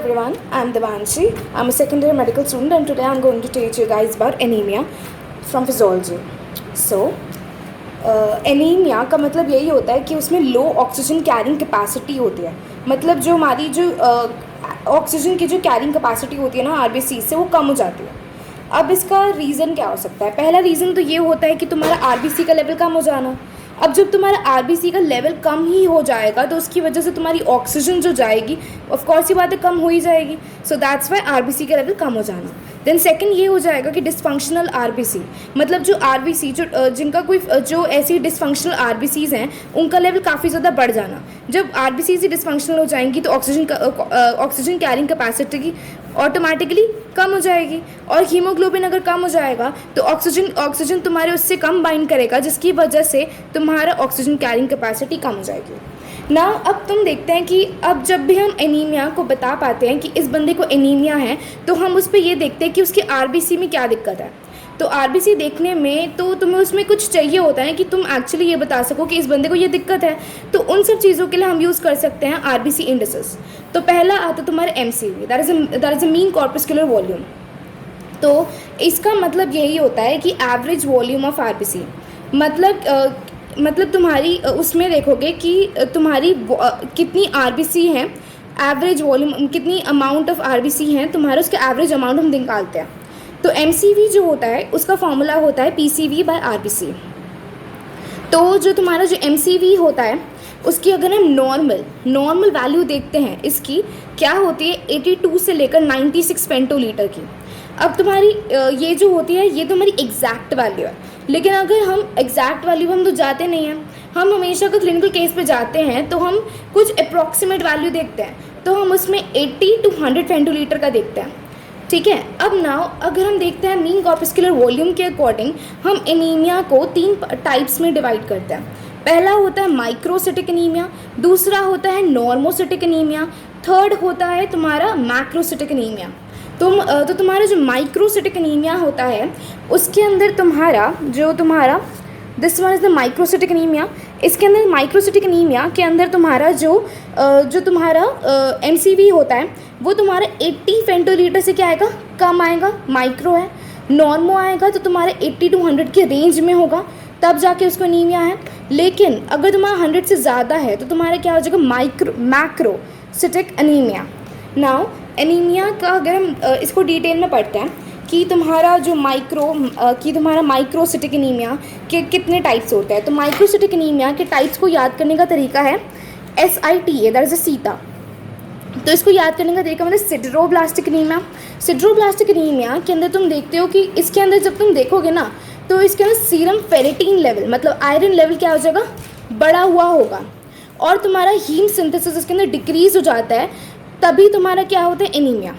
everyone, I'm Devanshi. I'm a second year medical student and today I'm going to teach you guys about anemia from physiology. So, anaemia का मतलब यही होता है कि उसमें लो oxygen carrying capacity होती है। मतलब जो हमारी जो ऑक्सीजन की जो कैरिंग कैपेसिटी होती है ना आरबीसी से वो कम हो जाती है। अब इसका रीज़न क्या हो सकता है? पहला रीज़न तो ये होता है कि तुम्हारा आरबीसी का लेवल कम हो जाना। अब जब तुम्हारा आरबीसी का लेवल कम ही हो जाएगा तो उसकी वजह से तुम्हारी ऑक्सीजन जो जाएगी ऑफ कोर्स ये बात है कम हो ही जाएगी। सो दैट्स वाई आरबीसी का लेवल कम हो जाना। देन सेकंड ये हो जाएगा कि डिसफंक्शनल आरबीसी, मतलब जो आरबीसी जो जिनका कोई जो ऐसी डिसफंक्शनल आरबीसीज हैं उनका लेवल काफ़ी ज़्यादा बढ़ जाना। जब आरबीसी ही डिसफंक्शनल हो जाएंगी तो ऑक्सीजन कैरिंग कैपेसिटी की ऑटोमेटिकली कम हो जाएगी, और हीमोग्लोबिन अगर कम हो जाएगा तो ऑक्सीजन तुम्हारे उससे कम बाइंड करेगा, जिसकी वजह से तुम्हारा ऑक्सीजन कैरिंग कैपेसिटी कम हो जाएगी। नाउ अब तुम देखते हैं कि अब जब भी हम एनीमिया को बता पाते हैं कि इस बंदे को एनीमिया है तो हम उस पर ये देखते हैं कि उसके आरबीसी में क्या दिक्कत है। तो आरबीसी देखने में तो तुम्हें उसमें कुछ चाहिए होता है कि तुम एक्चुअली ये बता सको कि इस बंदे को ये दिक्कत है। तो उन सब चीज़ों के लिए हम यूज़ कर सकते हैं आरबीसी इंडिसेस। तो पहला आता है तुम्हारा MCV, that is a mean corpuscular volume. तो इसका मतलब यही होता है कि एवरेज वॉल्यूम ऑफ आरबीसी, मतलब तुम्हारी उसमें देखोगे कि तुम्हारी कितनी आरबीसी है, एवरेज वॉल्यूम कितनी अमाउंट ऑफ आरबीसी है तुम्हारा, उसका एवरेज अमाउंट हम निकालते हैं। तो एमसीवी जो होता है उसका फॉर्मूला होता है पीसीवी बाय आरबीसी। तो जो तुम्हारा जो एमसीवी होता है उसकी अगर हम नॉर्मल वैल्यू देखते हैं, इसकी क्या होती है 82 से लेकर 96 फेंटोलीटर की। अब तुम्हारी ये जो होती है ये तुम्हारी एग्जैक्ट वैल्यू है, लेकिन अगर हम एग्जैक्ट वैल्यू हम तो जाते नहीं हैं, हम हमेशा अगर क्लिनिकल केस पे जाते हैं तो हम कुछ अप्रॉक्सीमेट वैल्यू देखते हैं। तो हम उसमें 80 to 100 फेंटोलीटर का देखते हैं, ठीक है। अब नाउ अगर हम देखते हैं मीन कॉर्पस्कुलर वॉल्यूम के अकॉर्डिंग हम एनीमिया को 3 टाइप्स में डिवाइड करते हैं। पहला होता है माइक्रोसिटिक एनीमिया, दूसरा होता है नॉर्मोसिटिक एनीमिया, थर्ड होता है तुम्हारा मैक्रोसिटिक एनीमिया। तो तुम्हारा जो माइक्रोसिटिक एनीमिया होता है उसके अंदर तुम्हारा this one is the microcytic anaemia. इसके अंदर माइक्रोसिटिक एनीमिया के अंदर तुम्हारा जो तुम्हारा एमसीवी होता है वो तुम्हारा 80 फेंटोलीटर से क्या आएगा, कम आएगा, माइक्रो है। नॉर्मो आएगा तो तुम्हारा 80 to 100 के रेंज में होगा, तब जाके उसको एनीमिया है। लेकिन अगर तुम्हारा 100 से ज़्यादा है तो तुम्हारा क्या हो जाएगा, मैक्रोसिटिक एनीमिया। नाउ एनीमिया का अगर हम इसको डिटेल में पढ़ते हैं कि तुम्हारा जो माइक्रोसिटिक एनीमिया के कितने टाइप्स होते हैं। तो माइक्रोसिटिक एनीमिया के टाइप्स को याद करने का तरीका है SITA, दैट इज़ अ सीता। तो इसको याद करने का तरीका मतलब सिडरोब्लास्टिक एनीमिया। सिडरोब्लास्टिक एनीमिया के अंदर तुम देखते हो कि इसके अंदर जब तुम देखोगे ना तो इसके अंदर सीरम फेरेटिन लेवल मतलब आयरन लेवल क्या हो जाएगा, बढ़ा हुआ होगा, और तुम्हारा हीम सिंथेसिस इसके अंदर डिक्रीज हो जाता है, तभी तुम्हारा क्या होता है, एनीमिया।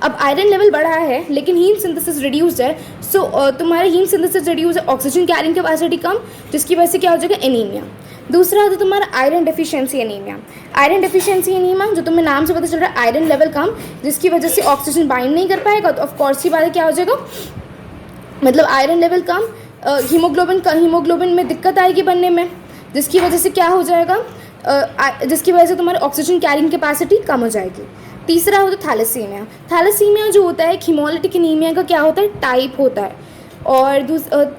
अब आयरन लेवल बढ़ा है लेकिन हीम सिंथेसिस रिड्यूस्ड है, सो तुम्हारा हीम सिंथेसिस रिड्यूस है, ऑक्सीजन कैरिंग कैपेसिटी कम, जिसकी वजह से क्या हो जाएगा, एनीमिया। दूसरा होता है तुम्हारा iron deficiency anaemia. Iron deficiency anaemia जो तुम्हें नाम से पता चल रहा है, आयरन लेवल कम, जिसकी वजह से ऑक्सीजन बाइंड नहीं कर पाएगा, तो ऑफकोर्स ही बात है क्या हो जाएगा, मतलब आयरन लेवल कम, हीमोग्लोबिन में दिक्कत आएगी बनने में, जिसकी वजह से क्या हो जाएगा, जिसकी वजह से तुम्हारी ऑक्सीजन कैरिंग कैपेसिटी कम हो जाएगी। तीसरा होता है थैलेसीमिया। थैलेसीमिया जो होता है एक हीमोलिटिक एनीमिया का क्या होता है, टाइप होता है। और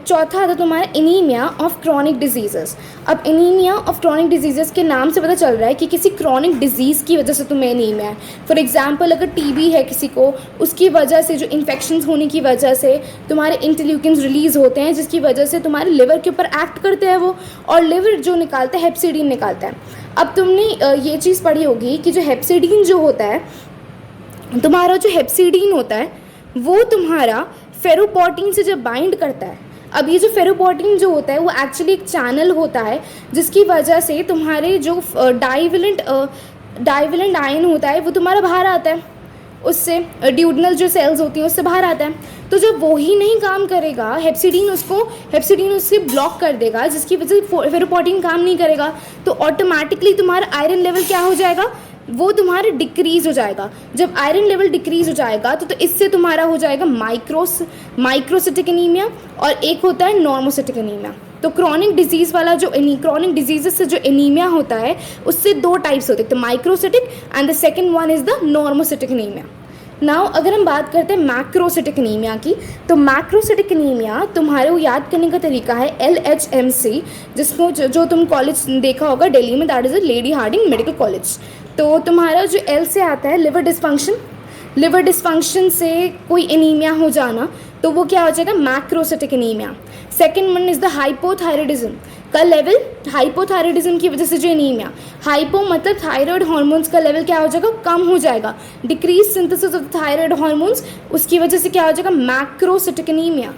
चौथा आता तुम्हारा एनीमिया ऑफ क्रॉनिक डिजीजेस। अब एनीमिया ऑफ क्रॉनिक डिजीजेस के नाम से पता चल रहा है कि किसी क्रॉनिक डिजीज़ की वजह से तुम्हें एनीमिया है। फॉर एग्जांपल अगर टीबी है किसी को, उसकी वजह से जो इन्फेक्शंस होने की वजह से तुम्हारे इंटरल्यूकिन्स रिलीज़ होते हैं, जिसकी वजह से तुम्हारे लिवर के ऊपर एक्ट करते हैं वो, और लिवर जो निकालता है हेप्सिडीन निकालता है। अब तुमने ये चीज़ पढ़ी होगी कि जो हेप्सिडीन जो होता है, तुम्हारा जो हेप्सिडीन होता है वो तुम्हारा फेरोपोटीन से जब बाइंड करता है, अब ये जो फेरोपोटीन जो होता है वो एक्चुअली एक चैनल होता है, जिसकी वजह से तुम्हारे जो डाइवेलेंट आयन होता है वो तुम्हारा बाहर आता है, उससे ड्यूडनल जो सेल्स होती हैं उससे बाहर आता है। तो जब वो ही नहीं काम करेगा, हेप्सिडीन उससे ब्लॉक कर देगा, जिसकी वजह से फेरोपोटीन काम नहीं करेगा, तो ऑटोमेटिकली तुम्हारा आयरन लेवल क्या हो जाएगा, वो तुम्हारा डिक्रीज हो जाएगा। जब आयरन लेवल डिक्रीज हो जाएगा तो इससे तुम्हारा हो जाएगा माइक्रोसिटिक एनीमिया, और एक होता है नॉर्मोसिटिक एनीमिया। तो क्रॉनिक डिजीज़ वाला जो क्रॉनिक डिजीज़ से जो एनीमिया होता है उससे दो टाइप्स होते हैं, तो microcytic and the second one is the normocytic anaemia. Now अगर हम बात करते हैं मैक्रोसिटिक एनीमिया की, तो मैक्रोसिटिक एनीमिया तुम्हारे को याद करने का तरीका है LHMC, जिसको जो तुम कॉलेज देखा होगा दिल्ली में, that is a Lady Hardinge medical college. तो तुम्हारा जो L से आता है लिवर डिस्फंक्शन, लिवर डिस्फंक्शन से कोई एनीमिया हो जाना, तो वो क्या हो जाएगा, macrocytic anaemia. Second one is the hypothyroidism का लेवल, हाइपोथायराइडिज्म की वजह से जो एनीमिया, हाइपो मतलब थायराइड हार्मोन्स का लेवल क्या हो जाएगा, कम हो जाएगा, decrease synthesis of thyroid hormones, उसकी वजह से क्या हो जाएगा, मैक्रोसिटिक एनीमिया।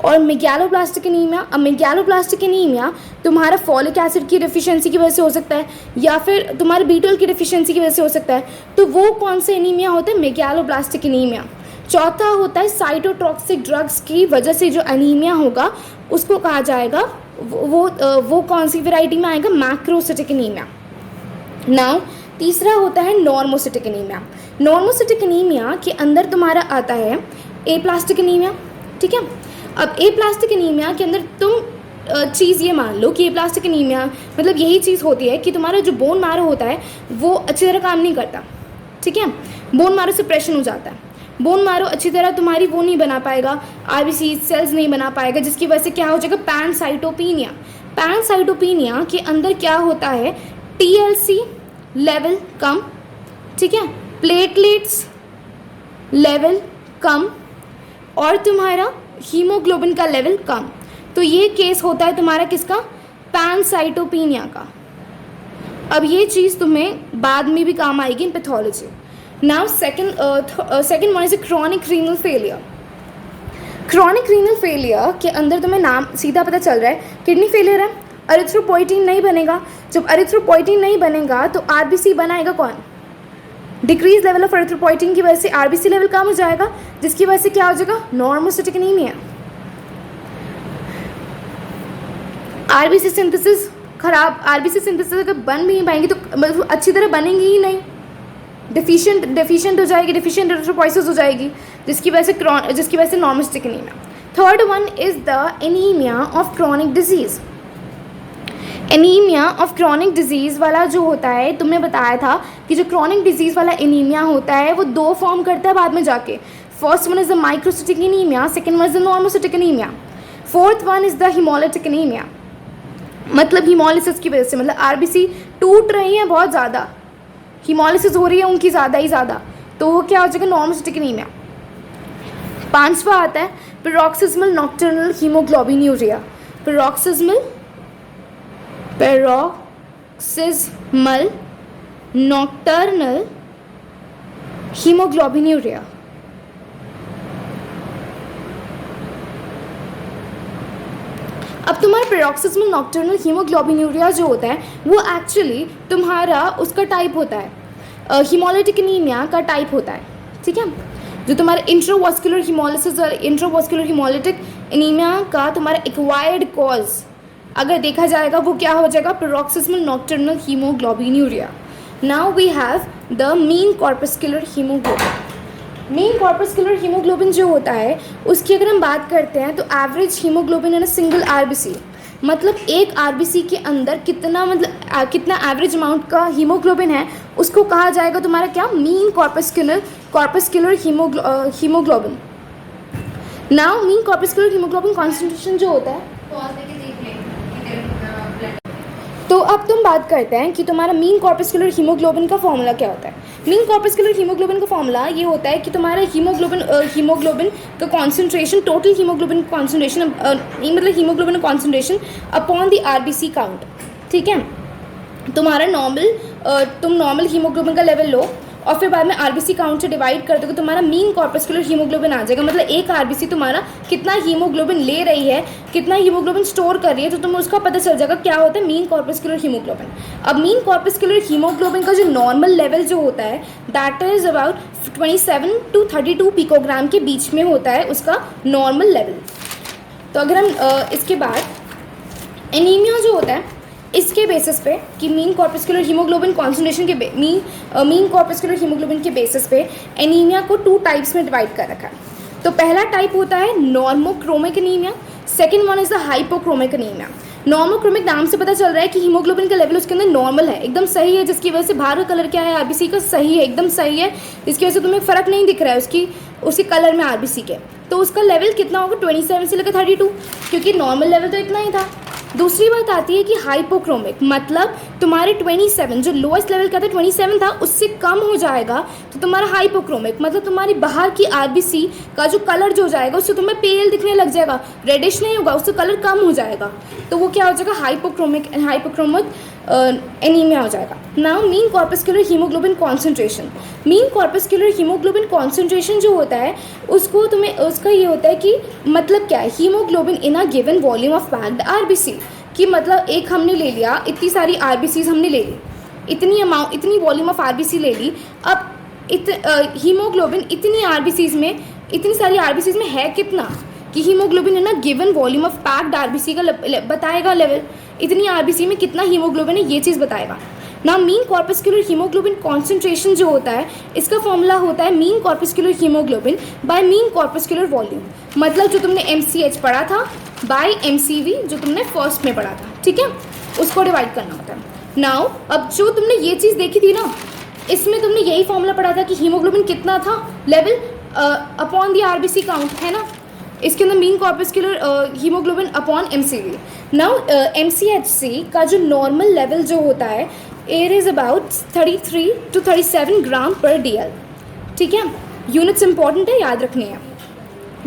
और मेगैलोब्लास्टिक एनीमिया, अब मेगैलोब्लास्टिक एनीमिया तुम्हारा फॉलिक एसिड की डिफिशियंसी की वजह से हो सकता है या फिर तुम्हारे B12 की डिफिशियंसी की वजह से हो सकता है। तो वो कौन से एनीमिया होता है, मेगैलोब्लास्टिक एनीमिया। चौथा होता है साइटोटॉक्सिक ड्रग्स की वजह से जो एनीमिया होगा उसको कहा जाएगा, वो कौन सी वैरायटी में आएगा, मैक्रोसिटिक एनीमिया। नाउ तीसरा होता है नॉर्मोसिटिक एनीमिया। नॉर्मोसिटिक एनीमिया के अंदर तुम्हारा आता है एप्लास्टिक एनीमिया, ठीक है। अब एप्लास्टिक एनीमिया के अंदर तुम चीज़ ये मान लो कि एप्लास्टिक एनीमिया मतलब यही चीज़ होती है कि तुम्हारा जो बोन मैरो होता है वो अच्छी तरह काम नहीं करता, ठीक है, बोन मैरो सप्रेशन हो जाता है, बोन मैरो अच्छी तरह तुम्हारी वो नहीं बना पाएगा, RBC सेल्स नहीं बना पाएगा, जिसकी वजह से क्या हो जाएगा, पैनसाइटोपिनिया। पैनसाइटोपिनिया के अंदर क्या होता है, TLC लेवल कम, ठीक है, प्लेटलेट्स लेवल कम और तुम्हारा हीमोग्लोबिन का लेवल कम। तो ये केस होता है तुम्हारा किसका, पैनसाइटोपिनिया का। अब ये चीज़ तुम्हें बाद में भी काम आएगी इन pathology. Now second one is chronic renal failure. Chronic renal failure के अंदर तुम्हें नाम सीधा पता चल रहा है, किडनी फेलियर है, एरिथ्रोपोइटिन नहीं बनेगा। जब एरिथ्रोपोइटिन नहीं बनेगा तो RBC बनाएगा कौन, डिक्रीज लेवल ऑफ एरिथ्रोपोइटिन की वजह से RBC लेवल कम हो जाएगा, जिसकी वजह से क्या हो जाएगा, नॉर्मोसिटिक एनीमिया। RBC सिंथेसिस खराब, RBC सिंथेसिस अगर बन भी नहीं पाएंगी तो मतलब अच्छी तरह बनेंगी ही नहीं, डिफिशिएंट हो जाएगी, डिफिशिएंट एरिथ्रोपोइसिस हो जाएगी, जिसकी वजह से normocytic anaemia. Third one is the anaemia of chronic disease. Anaemia of chronic disease वाला जो होता है, तुमने बताया था कि जो क्रॉनिक डिजीज़ वाला एनीमिया होता है वो दो फॉर्म करता है बाद में जाके। First one is the microcytic anaemia, second one is the normocytic anaemia, fourth one is the haemolytic anaemia. मतलब हीमोलिसिस की वजह से, मतलब RBC टूट रही है बहुत ज़्यादा, हीमोलिसिस हो रही है उनकी ज़्यादा ही ज़्यादा, तो वो क्या हो जाएगा, नॉर्मोसिटिक एनीमिया। पांचवा आता है paroxysmal nocturnal haemoglobinuria. Paroxysmal nocturnal haemoglobinuria. अब तुम्हारा पैरोक्सिस्मल नॉक्टर्नल हीमोग्लोबिन्यूरिया जो होता है वो एक्चुअली तुम्हारा उसका टाइप होता है, हीमोलिटिक एनीमिया का टाइप होता है, ठीक है। जो तुम्हारा इंट्रावास्कुलर हीमोलिसिस और इंट्रावास्कुलर हीमोलिटिक एनीमिया का तुम्हारा एक्वायर्ड कॉज अगर देखा जाएगा वो क्या हो जाएगा, paroxysmal nocturnal haemoglobinuria. Now we have the mean corpuscular haemoglobin. Mean corpuscular haemoglobin जो होता है उसकी अगर हम बात करते हैं तो average haemoglobin in a single RBC, मतलब एक RBC के अंदर कितना कितना एवरेज अमाउंट का हीमोग्लोबिन है उसको कहा जाएगा तुम्हारा क्या, mean corpuscular haemoglobin. Now mean corpuscular haemoglobin concentration जो होता है, तो अब तुम बात करते हैं कि तुम्हारा मीन कॉर्पस्कुलर हीमोग्लोबिन का फॉर्मूला क्या होता है। मीन कॉर्पस्कुलर हीमोग्लोबिन का फॉर्मूला ये होता है कि तुम्हारा हीमोग्लोबिन का कॉन्सेंट्रेशन, टोटल हीमोग्लोबिन कॉन्सेंट्रेशन, मतलब haemoglobin concentration upon the RBC count, ठीक है। तुम्हारा तुम नॉर्मल हीमोग्लोबिन का लेवल लो और फिर बाद में RBC काउंट से डिवाइड कर दोगे, तुम्हारा मीन कॉर्पस्कुलर हीमोग्लोबिन आ जाएगा। मतलब एक RBC तुम्हारा कितना हीमोग्लोबिन ले रही है, कितना हीमोग्लोबिन स्टोर कर रही है, तो तुम्हें उसका पता चल जाएगा क्या होता है, मीन कॉर्पस्कुलर हीमोग्लोबिन। अब मीन कॉर्पस्कुलर हीमोग्लोबिन का जो नॉर्मल लेवल जो होता है that is about 27 to 32 picogram के बीच में होता है उसका नॉर्मल लेवल। तो अगर हम इसके बाद एनीमिया जो होता है इसके बेसिस पे कि मीन कॉर्पस्कुलर हीमोग्लोबिन कॉन्सेंट्रेशन के मीन कॉर्पस्कुलर हीमोग्लोबिन के बेसिस पे एनीमिया को 2 टाइप्स में डिवाइड कर रखा है। तो पहला टाइप होता है normochromic anaemia, second one is the hypochromic anaemia. Normochromic नाम से पता चल रहा है कि हीमोग्लोबिन का लेवल उसके अंदर नॉर्मल है, एकदम सही है, जिसकी वजह से बाहर का कलर क्या है आरबीसी का सही है, एकदम सही है, जिसकी वजह से तुम्हें फ़र्क नहीं दिख रहा है उसकी कलर में आरबीसी के। तो उसका लेवल कितना होगा 27 से लेकर 32, क्योंकि नॉर्मल लेवल तो इतना ही था। दूसरी बात आती है कि हाइपोक्रोमिक, मतलब तुम्हारे 27 जो लोएस्ट लेवल का था 27 था, उससे कम हो जाएगा तो तुम्हारा हाइपोक्रोमिक, मतलब तुम्हारी बाहर की आरबीसी का जो कलर जो हो जाएगा उससे तुम्हें पेल दिखने लग जाएगा, रेडिश नहीं होगा, उससे कलर कम हो जाएगा, तो वो क्या हो जाएगा हाइपोक्रोमिक एनीमिया हो जाएगा। Now mean corpuscular haemoglobin concentration, mean corpuscular haemoglobin concentration जो होता है उसको तुम्हें उसका ये होता है कि मतलब क्या है, haemoglobin in a given volume of packed RBC, कि मतलब एक हमने ले लिया, इतनी सारी आरबीसीज हमने ले ली, इतनी वॉल्यूम ऑफ आरबीसी ले ली, अब हीमोग्लोबिन इतनी सारी आरबीसीज में है कितना, कि हीमोग्लोबिन है ना given volume of packed RBC का बताएगा लेवल, इतनी आरबीसी में कितना हीमोग्लोबिन है ये चीज़ बताएगा ना। मीन कॉर्पस्कुलर हीमोग्लोबिन कॉन्सेंट्रेशन जो होता है इसका फॉर्मूला होता है mean corpuscular haemoglobin by mean corpuscular volume, मतलब जो तुमने MCH पढ़ा था बाय MCV जो तुमने फर्स्ट में पढ़ा था, ठीक है, उसको डिवाइड करना होता है। नाउ अब जो तुमने ये चीज़ देखी थी ना, इसमें तुमने यही फॉर्मूला पढ़ा था कि हीमोग्लोबिन कितना था level upon the RBC count, है ना, इसके अंदर mean corpuscular haemoglobin upon MCV। Now MCHC का जो नॉर्मल लेवल जो होता है इट इज़ अबाउट 33 to 37 ग्राम पर DL, ठीक है, यूनिट्स इंपॉर्टेंट है, याद रखनी है।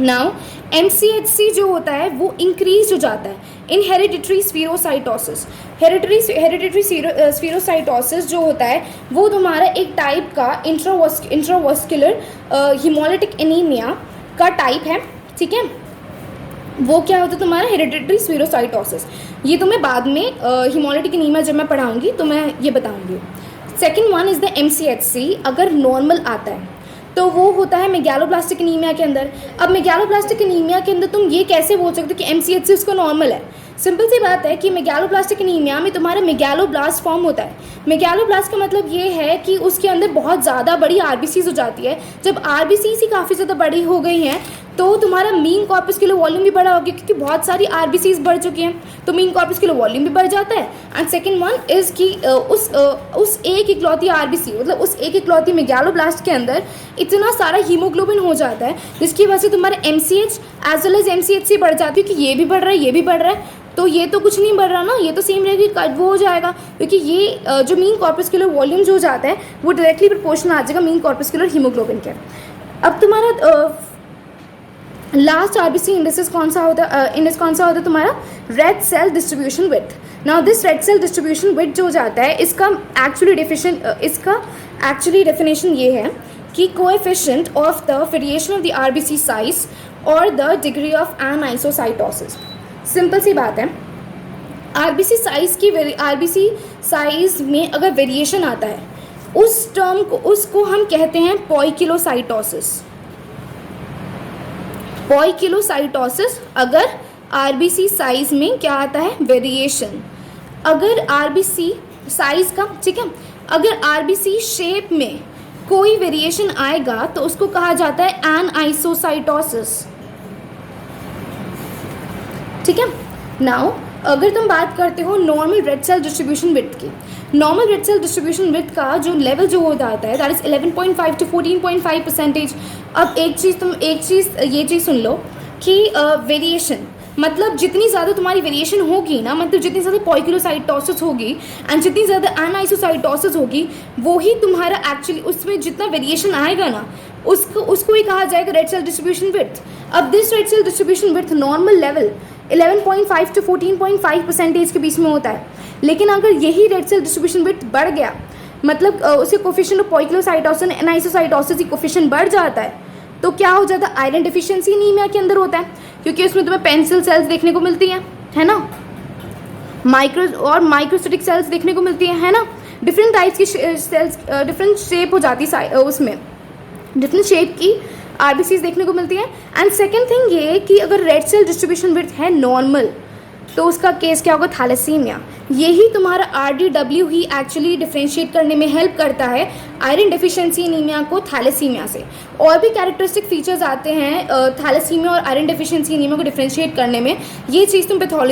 नाउ MCHC जो होता है वो इंक्रीज हो जाता है इन हेरिडिटरी स्फीरोसाइटोसिस। हेरिडिटरी स्फीरोसाइटोसिस जो होता है वो तुम्हारा एक टाइप का इंट्रावस्कुलर हीमोलिटिक एनीमिया का टाइप है, ठीक है, वो क्या होता है तुम्हारा हेरिडिटरी स्फीरोसाइटोसिस। ये तुम्हें बाद में हीमोलिटिक एनीमिया जब मैं पढ़ाऊंगी तो मैं ये बताऊंगी। Second one is the MCHC, अगर नॉर्मल आता है तो वो होता है मेगैलोब्लास्टिक एनीमिया के अंदर। अब मेगैलोब्लास्टिक एनीमिया के अंदर तुम ये कैसे बोल सकते हो कि MCHC उसका नॉर्मल है, सिंपल सी बात है कि मेगैलोब्लास्टिक एनीमिया में तुम्हारा मेगैलोब्लास्ट फॉर्म होता है। मेगैलोब्लास्ट का मतलब ये है कि उसके अंदर बहुत ज़्यादा बड़ी आरबीसीज हो जाती है। जब आरबीसीज ही काफ़ी ज़्यादा बड़ी हो गई हैं तो तुम्हारा मीन कॉर्पस्कुलर वॉल्यूम भी बड़ा हो गया, क्योंकि बहुत सारी आरबीसीज बढ़ चुकी हैं तो मीन कॉर्पस्कुलर वॉल्यूम भी बढ़ जाता है। एंड सेकेंड वन इज़ कि उस एक इकलौती आरबीसी, मतलब उस एक इकलौती मेगैलोब्लास्ट के अंदर इतना सारा हीमोग्लोबिन हो जाता है जिसकी वजह से तुम्हारा MCH as well as MCHC बढ़ जाती है, कि ये भी बढ़ रहा है ये भी बढ़ रहा है, तो ये तो कुछ नहीं बढ़ रहा ना, ये तो सेम रहेगा, वो हो जाएगा, क्योंकि ये जो मीन कॉर्पस्कुलर वॉल्यूम जो हो जाता है वो डायरेक्टली प्रोपोर्शनल आ जाएगा मीन कॉर्पस्कुलर हीमोग्लोबिन के। अब तुम्हारा लास्ट आरबीसी इंडेक्स कौन सा होता है तुम्हारा red cell distribution width. Now this red cell distribution width जो हो जाता है इसका एक्चुअली डेफिनेशन ये है कि coefficient of the variation of the RBC size और the degree of anisocytosis. Simple सी बात है, आरबीसी साइज में अगर वेरिएशन आता है उस टर्म को उसको हम कहते हैं पॉइकिलोसाइटोसिस। अगर आरबीसी साइज में क्या आता है वेरिएशन, अगर आरबीसी साइज का, ठीक है, अगर आरबीसी शेप में कोई वेरिएशन आएगा तो उसको कहा जाता है एनाइसोसाइटोसिस, ठीक है। नाउ अगर तुम बात करते हो normal red cell distribution width की, normal red cell distribution width का जो लेवल जो हो जाता है दैट इज 11.5 to 14.5%। अब ये चीज़ सुन लो कि वेरिएशन मतलब जितनी ज़्यादा तुम्हारी वेरिएशन होगी ना, मतलब जितनी ज़्यादा पॉइकिलोसाइटोसिस होगी एंड जितनी ज़्यादा एनाइसोसाइटोसिस होगी, वो ही तुम्हारा एक्चुअली उसमें जितना वेरिएशन आएगा ना उसको ही कहा जाएगा रेड सेल डिस्ट्रीब्यूशन विड्थ। अब this red cell distribution width normal level 11.5 to 14.5% के बीच में होता है, लेकिन अगर यही रेड सेल डिस्ट्रीब्यूशन विड्थ बढ़ गया, मतलब उसके कोफिशिएंट ऑफ पॉइकिलोसाइटोसिस एनाइसोसाइटोसिस की कोफिशिएंट बढ़ जाता है, तो क्या हो जाता है आयरन डिफिशियंसी एनीमिया के अंदर होता है, क्योंकि उसमें तुम्हें पेंसिल सेल्स देखने को मिलती हैं, है ना, माइक्रोसिटिक सेल्स देखने को मिलती है ना, डिफरेंट टाइप्स की सेल्स, डिफरेंट शेप हो जाती है, उसमें डिफरेंट शेप की आरबीसीज देखने को मिलती है। एंड सेकेंड थिंग ये कि अगर रेड सेल डिस्ट्रीब्यूशन विड्थ है नॉर्मल तो उसका केस क्या होगा थैलेसीमिया। यही तुम्हारा RDW ही एक्चुअली डिफ्रेंशिएट करने में हेल्प करता है आयरन डेफिशिएंसी एनीमिया को थैलेसीमिया से। और भी कैरेक्टरिस्टिक फीचर्स आते हैं थैलेसीमिया और आयरन डेफिशिएंसी एनीमिया को डिफ्रेंशिएट करने में, ये चीज़ तुम पैथोलॉजी